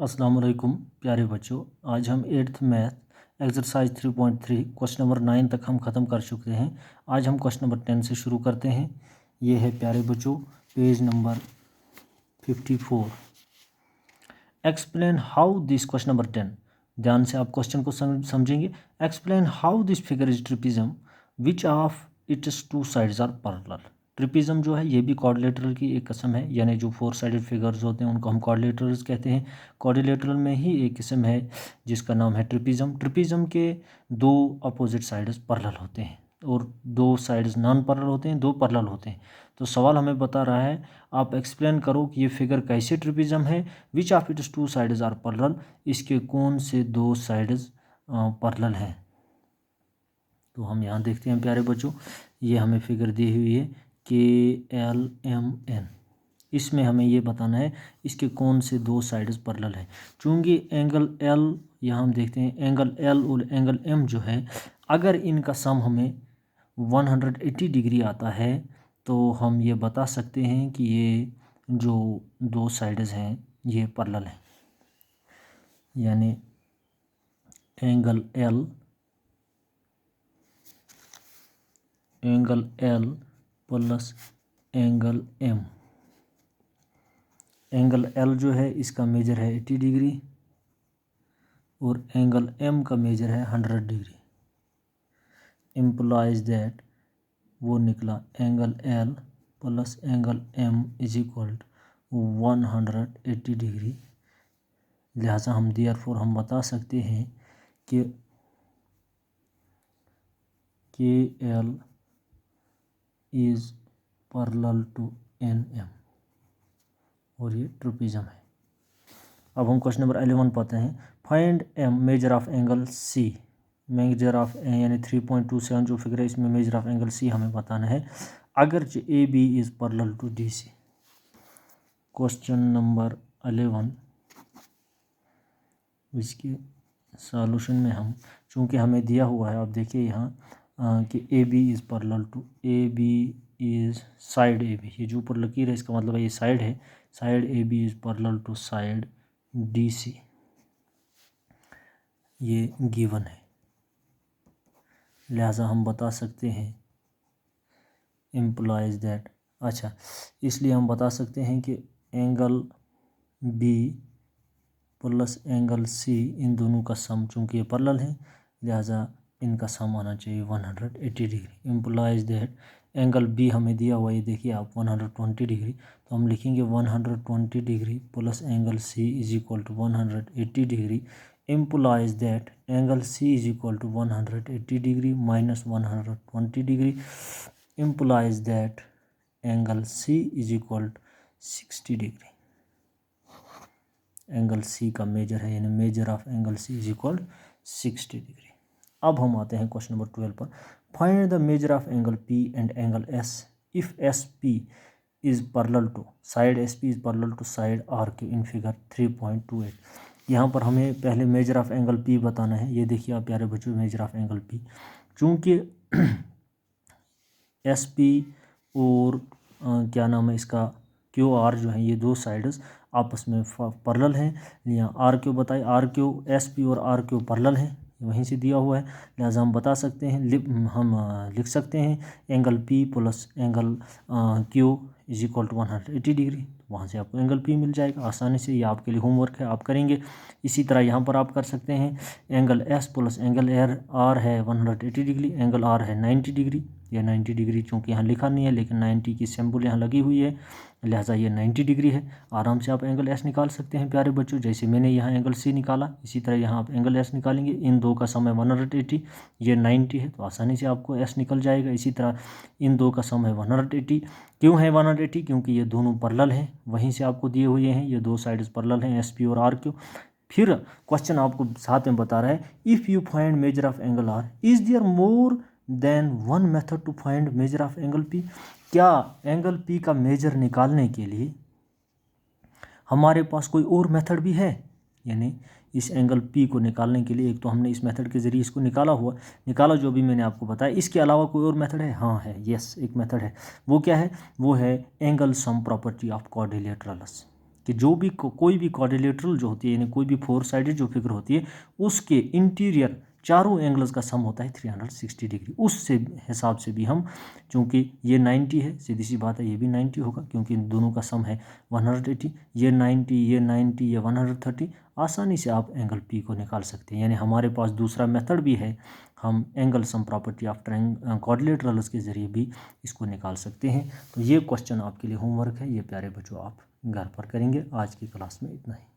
अस्सलाम वालेकुम प्यारे बच्चों। आज हम 8th math exercise 3.3 question number 9 तक हम ख़त्म कर चुके हैं। आज हम क्वेश्चन नंबर 10 से शुरू करते हैं। ये है प्यारे बच्चों page number 54। Explain how this question number 10। ध्यान से आप क्वेश्चन को समझेंगे। Explain how this figure is trapezium which of its two sides are parallel. Trapezium जो है ये भी क्वाड्रिलेटरल की एक किस्म है, यानी जो 4 साइडेड फिगर्स होते हैं उनको हम क्वाड्रिलेटरल्स कहते हैं। क्वाड्रिलेटरल में ही एक किस्म है जिसका नाम है ट्रिपिज्म। ट्रिपिज्म के दो अपोजिट साइड्स पैरेलल होते हैं और दो साइड्स नॉन पैरेलल होते हैं, दो पैरेलल होते हैं। तो सवाल हमें बता रहा है आप एक्सप्लेन करो कि ये फिगर कैसे ट्रिपिज्म है। Which of its two sides are parallel, इसके कौन से दो साइड्स पैरेलल हैं। तो हम यहाँ देखते हैं प्यारे बच्चों, ये हमें फिगर दी हुई है KLMN। इसमें हमें ये बताना है इसके कौन से दो साइड्स पैरेलल हैं। चूँकि एंगल L, यहाँ हम देखते हैं एंगल L और एंगल M जो है, अगर इनका सम हमें 180 डिग्री आता है तो हम ये बता सकते हैं कि ये जो दो साइड्स हैं ये पैरेलल हैं। यानी angle L plus angle M। Angle L जो है इसका मेजर है 80 डिग्री और एंगल M का मेजर है 100 डिग्री। इम्प्लाइज दैट वो निकला angle L plus angle M is equal to 180 degree. लिहाजा हम देयरफॉर हम बता सकते हैं कि KL is parallel to NM और ये ट्रिपिज्म है। अब हम क्वेश्चन नंबर 11 पाते हैं। Find M major of angle C। Measure of यानी 3.27 जो फिगर है इसमें मेजर ऑफ एंगल C हमें बताना है अगर AB is parallel to DC। Question number 11 इसके सॉल्यूशन में हम, चूँकि हमें दिया हुआ है, आप देखिए यहाँ कि AB is parallel to AB is side AB। ये जो ऊपर लकीर है इसका मतलब है ये साइड है। Side AB is parallel to side DC, ये गिवन है। लिहाजा हम बता सकते हैं इम्प्लाइज दैट, अच्छा इसलिए हम बता सकते हैं कि angle B plus angle C इन दोनों का सम, चूँकि ये पैरेलल है लिहाजा इनका सम आना चाहिए 180 degree. Implies that angle B हमें दिया हुआ, ये देखिए आप 120 डिग्री, तो हम लिखेंगे 120 degree plus angle C is equal to 180 degree. Implies that angle C is equal to 180 degree minus 120 degree. Implies that angle C is equal to 60 degree. Angle C का मेजर है, यानी measure of angle C is equal 60 degree. अब हम आते हैं question number 12 पर। Find the measure of angle P and angle S if SP is parallel to side SP is parallel to side RQ in figure 3.28। यहाँ पर हमें पहले major of angle P बताना है। ये देखिए आप प्यारे बच्चों, मेजर ऑफ एंगल P, चूँकि SP और क्या नाम है इसका QR जो है, ये दो साइड्स आपस में पैरेलल हैं। यहाँ RQ बताइए, RQ SP और RQ पैरेलल हैं, वहीं से दिया हुआ है। लिहाजा हम बता सकते हैं, हम लिख सकते हैं angle P plus angle Q is equal to 180 degree. वहाँ से आपको एंगल P मिल जाएगा आसानी से। ये आपके लिए होमवर्क है, आप करेंगे। इसी तरह यहाँ पर आप कर सकते हैं angle S plus angle R है 180 डिग्री, एंगल R है 90 डिग्री। ये 90 डिग्री चूँकि यहाँ लिखा नहीं है लेकिन 90 की सिंबल यहाँ लगी हुई है, लिहाजा ये 90 डिग्री है। आराम से आप एंगल S निकाल सकते हैं प्यारे बच्चों। जैसे मैंने यहाँ एंगल C निकाला, इसी तरह यहाँ आप एंगल S निकालेंगे। इन दो का सम है 180, ये 90 है, तो आसानी से आपको S निकल जाएगा। इसी तरह इन दो का सम है 180। क्यों है 180? क्योंकि ये दोनों पैरेलल हैं, वहीं से आपको दिए हुए हैं, ये दो साइड्स पैरेलल हैं SP और RQ। फिर क्वेश्चन आपको साथ में बता रहा है if you find measure of angle R is there more than one method to find measure of angle P। क्या एंगल P का मेजर निकालने के लिए हमारे पास कोई और मेथड भी है? यानी इस एंगल P को निकालने के लिए एक तो हमने इस मेथड के ज़रिए इसको निकाला जो भी मैंने आपको बताया, इसके अलावा कोई और मेथड है? हाँ है, यस एक मेथड है। वो क्या है? वो है angle sum property of quadrilaterals. कि जो भी कोई भी क्वाड्रिलेटरल जो होती है, यानी कोई भी 4 साइडेड जो फिगर होती है, उसके इंटीरियर चारों एंगल्स का सम होता है 360 डिग्री। उस से हिसाब से भी हम, चूँकि ये 90 है, सीधी सी बात है ये भी 90 होगा, क्योंकि इन दोनों का सम है 180। ये 90, ये 90, ये 130, आसानी से आप एंगल पी को निकाल सकते हैं। यानी हमारे पास दूसरा मेथड भी है, हम angle sum property of quadrilaterals के ज़रिए भी इसको निकाल सकते हैं। तो ये क्वेश्चन आपके लिए होमवर्क है, ये प्यारे बच्चों आप घर पर करेंगे। आज की क्लास में इतना ही।